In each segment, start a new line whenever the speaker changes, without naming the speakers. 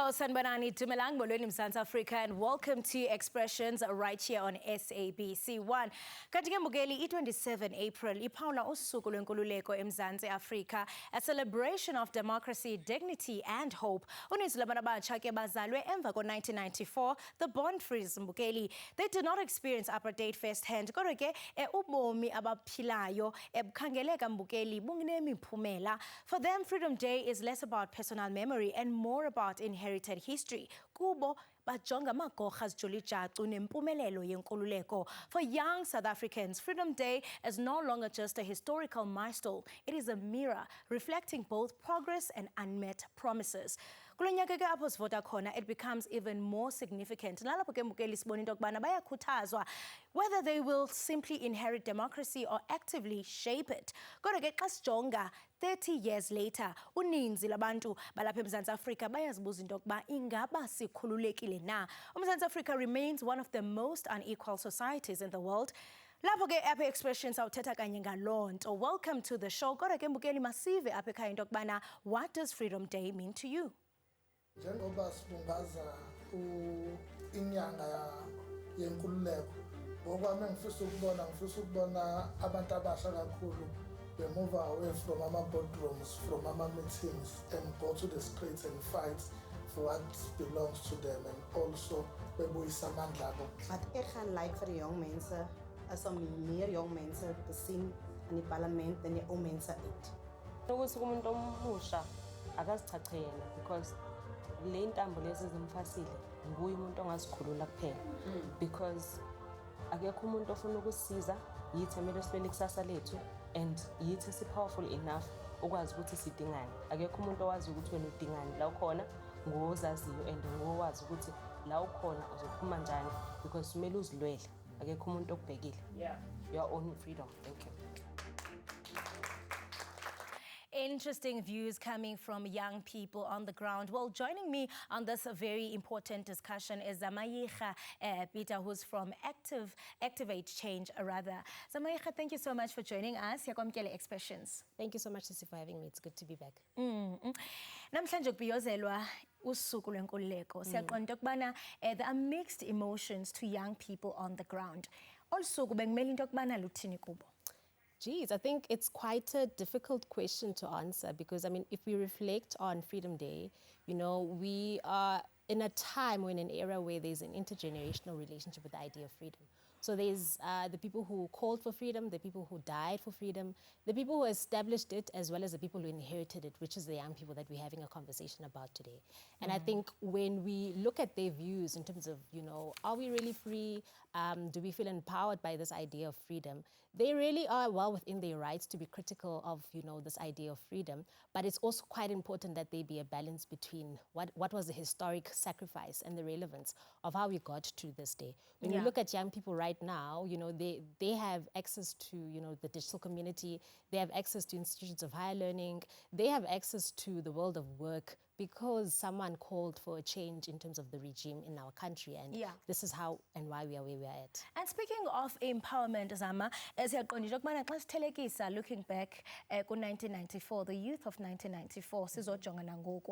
Hello, Sanbanani Dumelang, Molweni Mzansi Africa, and welcome to Expressions right here on SABC 1. Katika mbukeli, i-27 April, iphawula usuku lwenkululeko eMzantsi Afrika, a celebration of democracy, dignity and hope. Uninzi labantu abatsha ke bazalwe emva ko-1994, the born frees mbukeli. They did not experience apartheid firsthand, kodwa ke ubomi abaphilayo bukhangeleka mbukeli bungenemiphumela. For them, Freedom Day is less about personal memory and more about inherited history. Kubo bajonga magorha zijolijacu nempumelelo yenkululeko. For young South Africans, Freedom Day is no longer just a historical milestone. It is a mirror reflecting both progress and unmet promises. Kulo nyaka ke apho sivota khona, it becomes even more significant. Nalapho ke mbukeli sibona into yokubana bayakhuthazwa whether they will simply inherit democracy or actively shape it. Kodwa ke xa sijonga 30 years later, uninzi labantu balapha eMzantsi Afrika bayazibuza into yokuba ingaba sikhululekile na. uMzantsi Africa remains one of the most unequal societies in the world. Lapho ke apha Expressions awuthetha kanye ngaloo nto. Welcome to the show. Kodwa ke mbukeli masive apha ekhaya into yokubana, what does Freedom Day mean to you?
Njengoba sibungaza inyanga yenkululeko, ngokwami ngifisa ukubona abantu abasha kakhulu they move away from our boardrooms, from our meetings, and go to the streets and fight for what belongs to them, and also bebuyisa amandla abo.
Wat ek gaan like vir die jong mense is om meer jong mense te sien in die parlement en die ou mense uit.
Ukuthi umuntu omusha akazichache yena because le ntambo lezi zimfasile nguye umuntu ongazikhulula kuphela because akekho umuntu ofuna ukusiza yithi emele sibele kusasa lethu and yithi si powerful enough ukwazi ukuthi sidingane. Akekho umuntu owazi ukuthi wena udingani la ukhona ngozaziyo and ngowazi ukuthi la ukhona uzophuma njani because kumele uzilwele. Akekho umuntu okubhekile. Your own freedom. Thank you.
Interesting views coming from young people on the ground. Well, joining me on this very important discussion is Zamayikha Peter, who's from Activate Change, rather. Zamayikha, thank you so much for joining us. Yakwamkele Expressions.
Thank you so much, Sissy, for having me. It's good to be back.
Namhlanje kubhiyozelwa usuku lwenkululeko. Siyaqonda ukubana there are mixed emotions to young people on the ground. Also, bekumele into yokubana luthini kubo?
Geez, I think it's quite a difficult question to answer because, I mean, if we reflect on Freedom Day, you know, we are in a time or in an era where there's an intergenerational relationship with the idea of freedom. So there's the people who called for freedom, the people who died for freedom, the people who established it, as well as the people who inherited it, which is the young people that we're having a conversation about today. And I think when we look at their views in terms of, you know, are we really free? Do we feel empowered by this idea of freedom? They really are well within their rights to be critical of, you know, this idea of freedom. But it's also quite important that there be a balance between what was the historic sacrifice and the relevance of how we got to this day. When you look at young people right now, you know, they have access to, you know, the digital community, they have access to institutions of higher learning, they have access to the world of work because someone called for a change in terms of the regime in our country, and this is how and why we are where we are at.
And speaking of empowerment, Zama, looking back at 1994, the youth of 1994,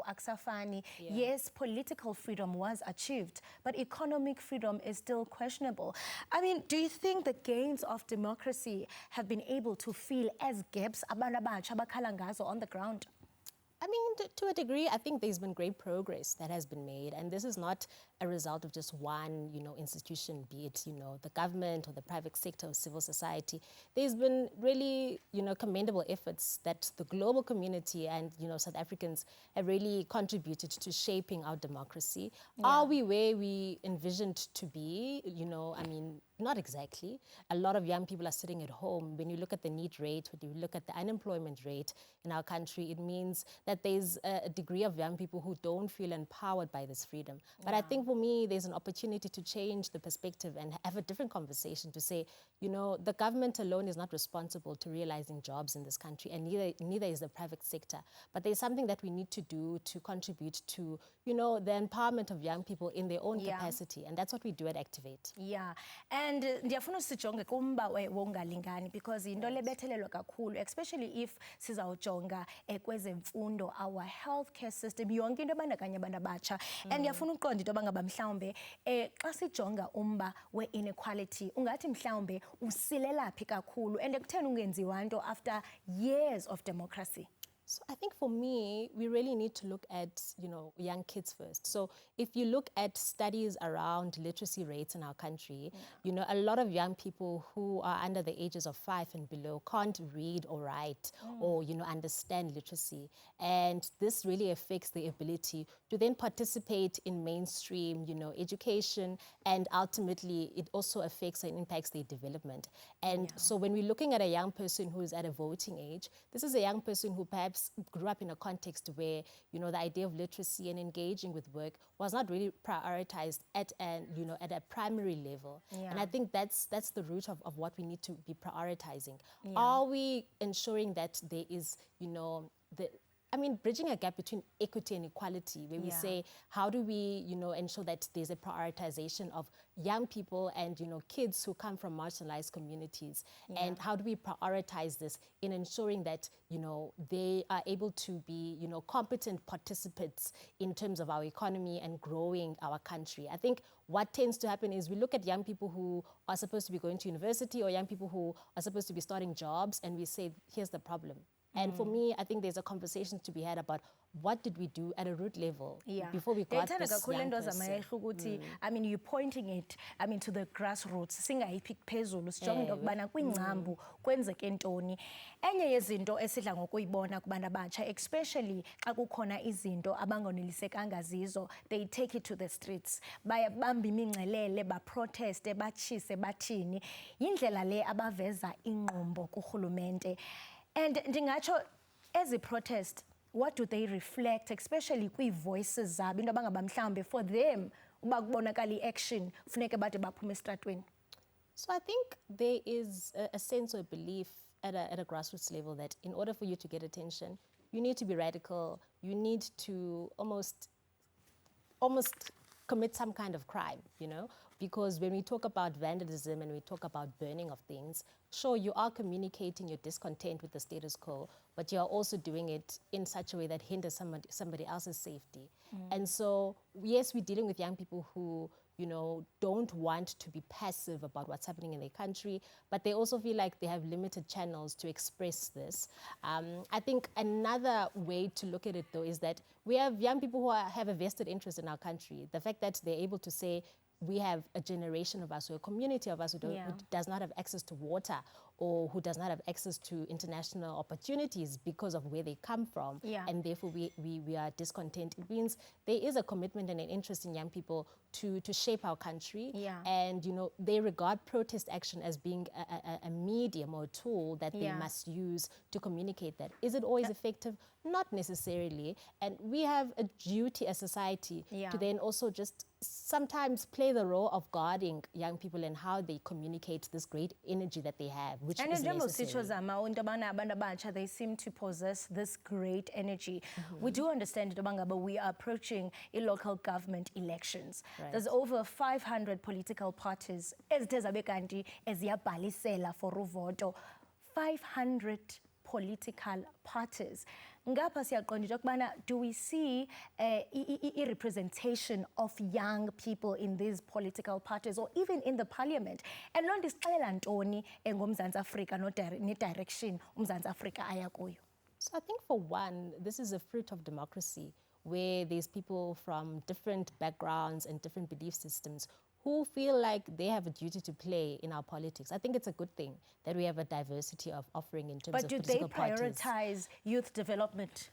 aksafani, yes, political freedom was achieved, but economic freedom is still questionable. I mean, do you think the gains of democracy have been able to fill as gaps on the ground?
I mean, to a degree, I think there's been great progress that has been made. And this is not a result of just one, you know, institution, be it, you know, the government or the private sector or civil society. There's been really, you know, commendable efforts that the global community and, you know, South Africans have really contributed to shaping our democracy. Are we where we envisioned to be? You know, I mean, not exactly. A lot of young people are sitting at home. When you look at the need rate, when you look at the unemployment rate in our country, it means that there's a degree of young people who don't feel empowered by this freedom. But I think for me, there's an opportunity to change the perspective and have a different conversation to say, you know, the government alone is not responsible to realizing jobs in this country, and neither is the private sector. But there's something that we need to do to contribute to, you know, the empowerment of young people in their own capacity. And that's what we do at Activate.
Yeah. And ndiyafuna sijonge kumba wongalingani because into lebethelelwa kakhulu, especially if sizawujonga kwezemfundo, our healthcare system, yonke into ebandakanya abantu abatsha. And ndiyafuna uqonda into yoba ngaba mhlawumbe xa sijonga umba we-inequality ungathi mhlawumbe usilela phi kakhulu and ekutheni ungenziwa nto after years of democracy.
So I think for me, we really need to look at, young kids first. So if you look at studies around literacy rates in our country, a lot of young people who are under the ages of 5 and below can't read or write or, understand literacy. And this really affects their ability to then participate in mainstream, education, and ultimately it also affects and impacts their development. And so when we're looking at a young person who is at a voting age, this is a young person who perhaps grew up in a context where, the idea of literacy and engaging with work was not really prioritized at a primary level. And I think that's the root of what we need to be prioritizing. Are we ensuring that there is, bridging a gap between equity and equality, where we say, how do we, ensure that there's a prioritization of young people and, kids who come from marginalized communities? And how do we prioritize this in ensuring that, they are able to be, competent participants in terms of our economy and growing our country? I think what tends to happen is we look at young people who are supposed to be going to university or young people who are supposed to be starting jobs, and we say, here's the problem. And for me, I think there's a conversation to be had about what did we do at a root level before we got this young person.
You're pointing it, to the grassroots. Singayiphi phezulu sijonge into yokubana kwingcambu kwenzeke ntoni. Enye yezinto esidla ngokuyibona kubantu abatsha, especially xa kukhona izinto abangonelisekanga zizo, they take it to the streets. Bayabamba imingcelele, baproteste, batshise, bathini. Yindlela le abaveza ingqombo kurhulumente. And ndingatsho ezi protest, what do they reflect, especially kwi-voices zabo, into abangaba mhlawumbe for them uba kubonakala i-action funeke bade baphume estratweni?
So I think there is a sense or a belief at a grassroots level that in order for you to get attention, you need to be radical, you need to almost commit some kind of crime, because when we talk about vandalism and we talk about burning of things, sure, you are communicating your discontent with the status quo, but you are also doing it in such a way that hinders somebody else's safety. And so, yes, we're dealing with young people who, don't want to be passive about what's happening in their country, but they also feel like they have limited channels to express this. I think another way to look at it, though, is that we have young people who have a vested interest in our country. The fact that they're able to say, we have a generation of us or a community of us who does not have access to water or who does not have access to international opportunities because of where they come from, and therefore we are discontent. It means there is a commitment and an interest in young people to shape our country, and they regard protest action as being a medium or a tool that they must use to communicate that. Is it always effective? Not necessarily, and we have a duty as society to then also just sometimes play the role of guarding young people and how they communicate this great energy that they have, which is necessary.
And they seem to possess this great energy. We do understand that we are approaching local government elections. There's over 500 political parties for uvoto. 500 political parties. Ngapha siyaqonda ukubana, do we see a representation of young people in these political parties or even in the parliament? And loo nto isixelela ntoni ngomzantsi Afrika ne-direction umzantsi Afrika aya kuyo?
So I think for one, this is a fruit of democracy where there's people from different backgrounds and different belief systems who feel like they have a duty to play in our politics. I think it's a good thing that we have a diversity of offering in terms of political parties.
But do they prioritize youth development?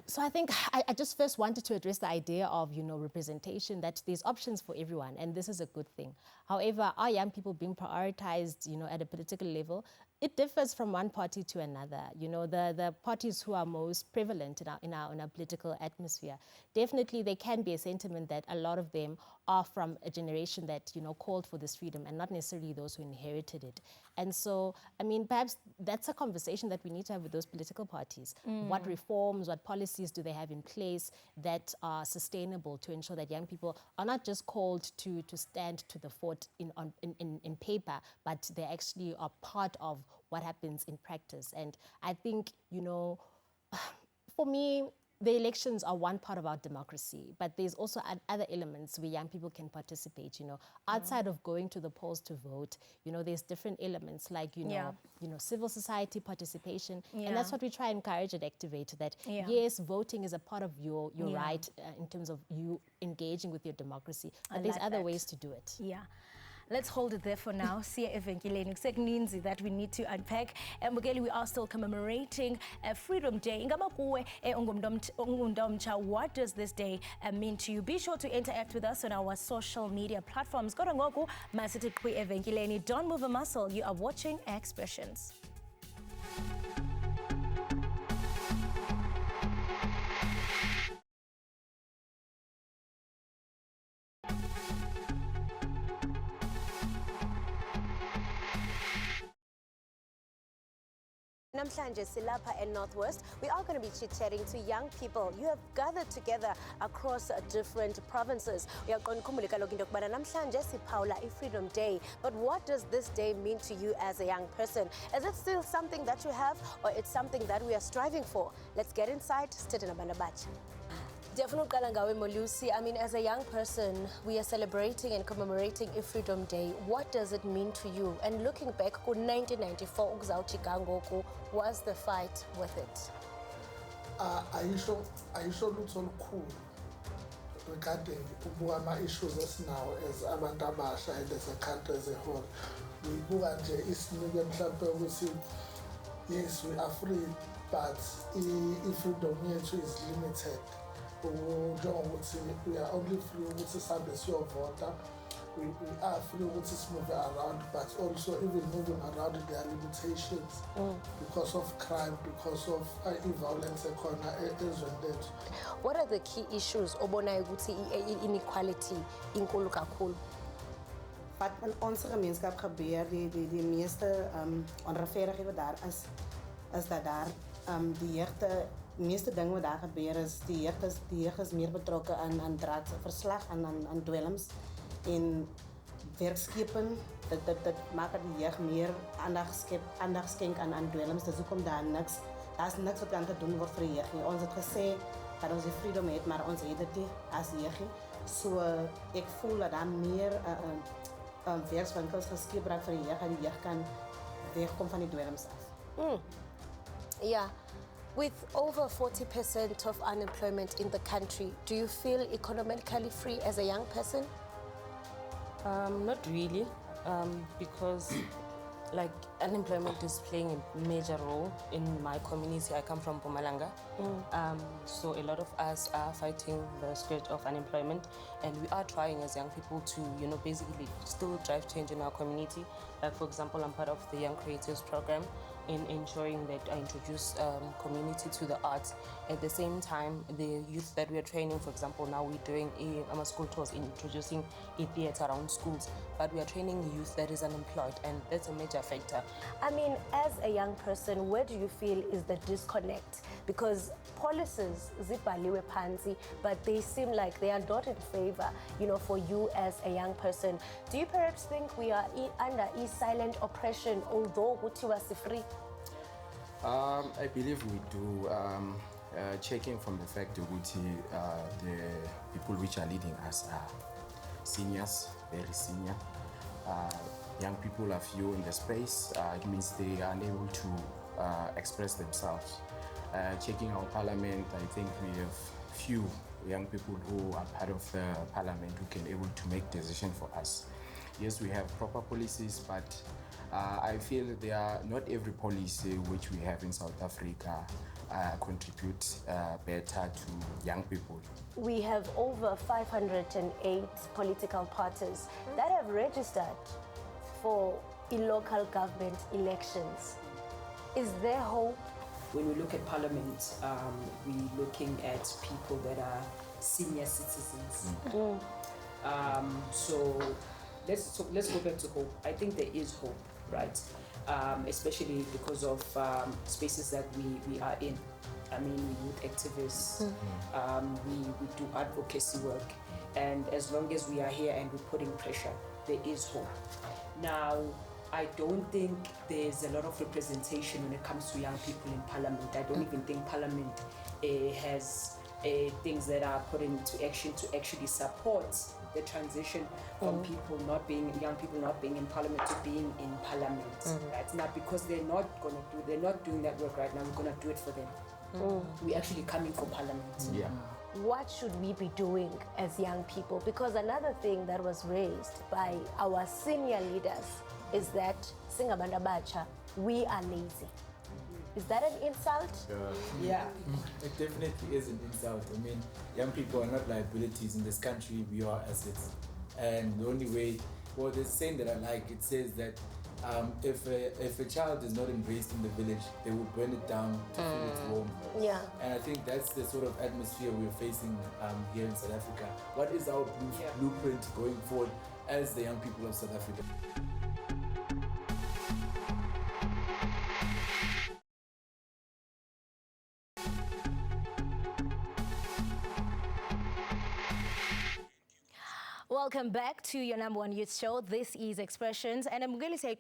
So I think I just first wanted to address the idea of, representation, that there's options for everyone, and this is a good thing. However, are young people being prioritized, at a political level? it differs from one party to another. You know, the parties who are most prevalent in our political atmosphere, definitely there can be a sentiment that a lot of them are from a generation that, you know, called for this freedom and not necessarily those who inherited it. And so, I mean, perhaps that's a conversation that we need to have with those political parties. What reforms, what policies do they have in place that are sustainable to ensure that young people are not just called to stand to the fort in paper, but they actually are part of what happens in practice. And I think, you know, for me, the elections are one part of our democracy, but there's also other elements where young people can participate, you know, outside of going to the polls to vote. You know, there's different elements like, you know, civil society participation. And that's what we try and encourage and activate, that yes, voting is a part of your right in terms of you engaging with your democracy, but there's other ways to do it.
Yeah. Let's hold it there for now. Siya evenkileni kuseninzi that we need to unpack. Mbukeli, we are still commemorating Freedom Day. Ingaba kuwe ungumntomtsha, what does this day mean to you? Be sure to interact with us on our social media platforms. Kodwa ngoku masithi kwi evenkileni. Don't move a muscle. You are watching Expressions.
Namhlanje silapha in Northwest. We are going to be chit-chatting to young people. You have gathered together across different provinces. We are going to namhlanje siphawula Freedom Day. But what does this day mean to you as a young person? Is it still something that you have, or it's something that we are striving for? Let's get inside. Definitely, I mean, as a young person, we are celebrating and commemorating Freedom Day. What does it mean to you? And looking back, 1994, was the fight with it?
I show lutho cool regarding my issues as now as abantu abasha and as a country as a whole. We buka nje isinike mhlawumbe ukuthi yes, we are free, but freedom yethu is limited. We are only free ukuthi sihambe siyovota. We are free to move around, but also even moving around there are limitations because of crime, because of violence.
What are the key issues? Inequality inkulu kakhulu.
Wat in onze gemeenskap gebeur, die meeste onregverdighede daar is dat daar die jeugd, meeste dingen wat daar gebeur is, die jeugd is meer betrokken aan draadverslag en aan dwelms en werkskepen. Dat maakt dat die jeugd meer aandacht schenkt aan dwelms. Dus hoekom daar is niks wat aan te doen wordt voor de jeugd. Ons het gezegd dat ons die freedom heeft, maar ons heeft het niet als jeugd. So ik voel dat daar meer werkswinkels geskepen raakt voor de jeugd, en die jeugd kan wegkomen van die dwelms af.
Yeah. With over 40% of unemployment in the country, do you feel economically free as a young person?
Not really, because like unemployment is playing a major role in my community. I come from Mpumalanga, so a lot of us are fighting the scourge of unemployment, and we are trying as young people to, you know, basically still drive change in our community. Like for example, I'm part of the Young Creatives program in ensuring that I introduce community to the arts. At the same time, the youth that we are training, for example, now we're doing school tours, introducing a theatre around schools, but we are training the youth that is unemployed, and that's a major factor.
I mean, as a young person, where do you feel is the disconnect? Because policies, zibhaliwe phansi, but they seem like they are not in favor, you know, for you as a young person. Do you perhaps think we are under a silent oppression, although kuthiwa sifree?
I believe we do. Checking from the fact that the people which are leading us are seniors, very senior. Young people are few in the space. It means they are unable to express themselves. Checking our parliament, I think we have few young people who are part of the parliament who can able to make decisions for us. Yes, we have proper policies, but I feel they are not every policy which we have in South Africa contribute better to young people.
We have over 508 political parties that have registered for local government elections. Is there hope?
When we look at parliament, we're looking at people that are senior citizens. So let's go back to hope. I think there is hope, right? Especially because of spaces that we are in. I mean, youth activists, we do advocacy work, and as long as we are here and we're putting pressure, there is hope. Now, I don't think there's a lot of representation when it comes to young people in parliament. I don't even think parliament has things that are put into action to actually support the transition from young people not being in parliament to being in parliament. Right? Now, because they're not doing that work right now, we're gonna do it for them. We're actually coming for parliament.
Yeah.
What should we be doing as young people? Because another thing that was raised by our senior leaders is that singabantu abatsha, we are lazy. Is that an insult?
Yeah, it definitely is an insult. I mean, young people are not liabilities in this country, we are assets. And the only way, well, there's a saying that I like, it says that if a child is not embraced in the village, they will burn it down to feel its warmth.
Yeah.
And I think that's the sort of atmosphere we're facing here in South Africa. What is our blueprint going forward as the young people of South Africa?
Welcome back to your number one youth show. This is Expressions, and I'm going to say,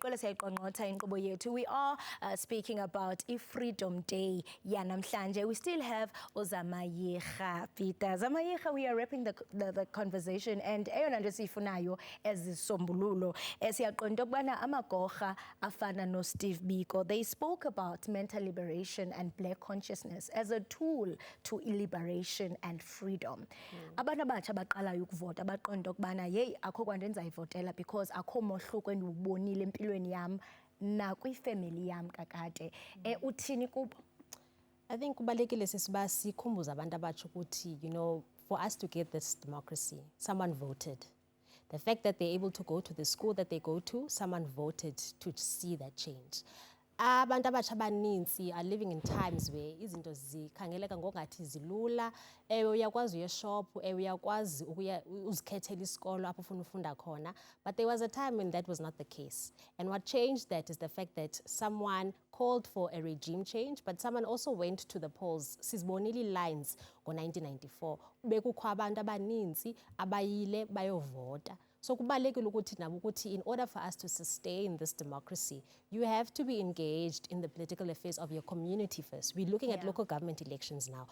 we are speaking about Freedom Day. We still have Zamayiga Peter. Zamayiga, we are wrapping the conversation, and eyona nto siyifunayo ezisombululo siyaqonda ukubana amagorha afana no Steve Biko, they spoke about mental liberation and black consciousness as a tool to liberation and freedom. Abantu abatsha baqalayo ukuvota baqonda ukubana hey akho kwanto endizayivotela because akho mohluko endiwubonile empilweni yam nakwifamily yam kakade. Uthini kubo?
I think kubalekile sisiba sikhumbuza abantu abatsha ukuthi, you know, for us to get this democracy, someone voted. The fact that they're able to go to the school that they go to, someone voted to see that change. Abantu abatsha abaninzi are living in times where izinto zikhangeleka ngokungathi zilula. Uyakwazi uye shop, uyakwazi uzikhethela isikolo apho ufuna ufunda khona. But there was a time when that was not the case. And what changed that is the fact that someone called for a regime change, but someone also went to the polls. Sizibonile lines ngo-1994. Bekukho abantu abaninzi abayile bayovota. So kubalekile ukuthi nabo ukuthi in order for us to sustain this democracy, you have to be engaged in the political affairs of your community first. We're looking at local government elections now.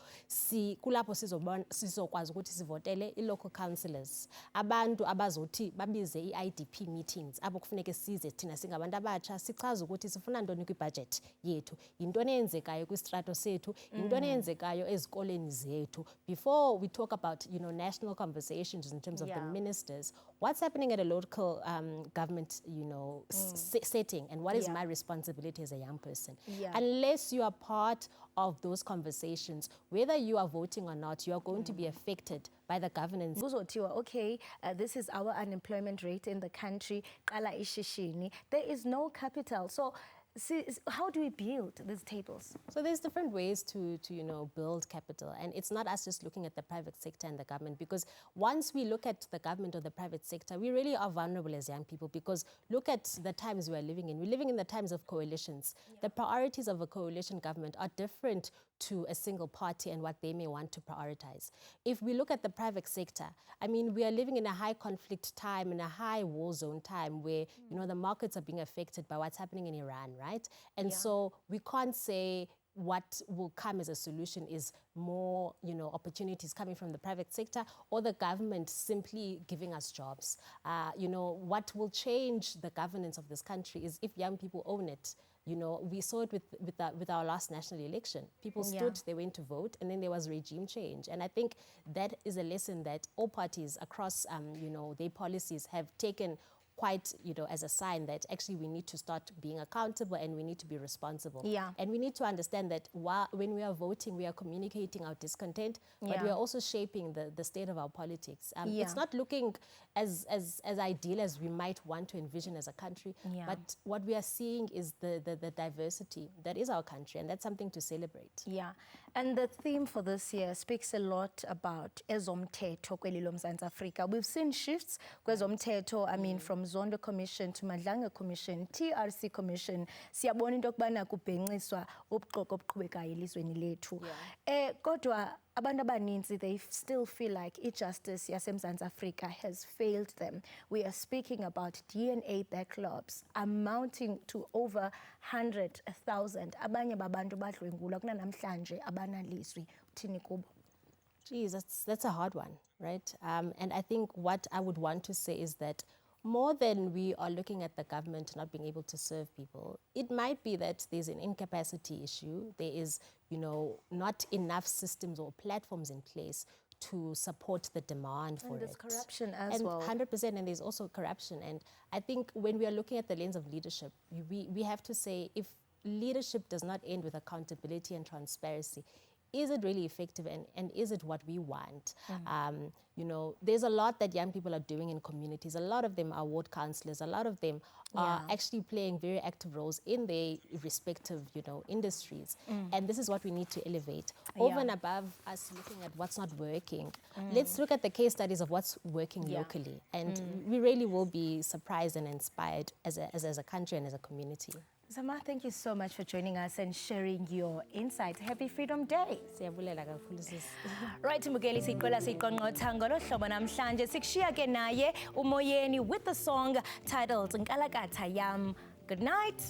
Kulapho sizokwazi ukuthi sivotele i-local councillors. Abantu abazothi babize i-IDP meetings. Apho kufuneke size thina singabantu abatsha sichaze ukuthi sifuna ntoni kwi-budget yethu. Yintoni eyenzekayo kwistrato sethu, yintoni eyenzekayo ezikoleni zethu. Before we talk about, you know, national conversations in terms of the ministers, what's happening at a local government, you know, setting, and what is my responsibility as a young person? Unless you are part of those conversations, whether you are voting or not, you are going to be affected by the governance.
Okay, this is our unemployment rate in the country. There is no capital. So how do we build these tables?
So there's different ways to you know, build capital, and it's not us just looking at the private sector and the government, because once we look at the government or the private sector, we really are vulnerable as young people, because look at the times we are living in. We're living in the times of coalitions. The priorities of a coalition government are different to a single party and what they may want to prioritize. If we look at the private sector, I mean, we are living in a high conflict time, in a high war zone time where, you know, the markets are being affected by what's happening in Iran, right? And so we can't say what will come as a solution is more, you know, opportunities coming from the private sector or the government simply giving us jobs. You know, what will change the governance of this country is if young people own it. You know, we saw it with our last national election. People stood, they went to vote, and then there was regime change. And I think that is a lesson that all parties across, you know, their policies have taken quite, as a sign that actually we need to start being accountable and we need to be responsible.
Yeah.
And we need to understand that when we are voting, we are communicating our discontent, but we are also shaping the state of our politics. It's not looking as ideal as we might want to envision as a country, but what we are seeing is the diversity that is our country, and that's something to celebrate.
Yeah, and the theme for this year speaks a lot about ezomthetho kweli loMzantsi Afrika. We've seen shifts kwezomthetho, I mean, from Zondo Commission to Madlanga Commission, TRC Commission. Siyabona into yokubana kubhenxiswa ubuxoki obuqhubekayo elizweni lethu. Kodwa abantu abaninzi, they still feel like i-justice yaseMzantsi Afrika has failed them. We are speaking about DNA backlogs amounting to over 100,000. Abanye babantu badlwengulwa kunanamhlanje abanalizwi. Uthini kubo?
Geez, that's a hard one, right? And I think what I would want to say is that more than we are looking at the government not being able to serve people, it might be that there's an incapacity issue. There is, not enough systems or platforms in place to support the demand for it.
And there's corruption as well.
100%, and there's also corruption. And I think when we are looking at the lens of leadership, we have to say, if leadership does not end with accountability and transparency, is it really effective, and is it what we want? There's a lot that young people are doing in communities. A lot of them are ward councillors. A lot of them are actually playing very active roles in their respective, industries. And this is what we need to elevate. Over and above us looking at what's not working, let's look at the case studies of what's working locally. And we really will be surprised and inspired as a country and as a community.
Zama, thank you so much for joining us and sharing your insights. Happy Freedom Day. Right, Mbukeli siqala siqonqotha ngolo hlobo namhlanje sikushiya ke naye umoyeni with the song titled Nkalakatha Yam. Good night.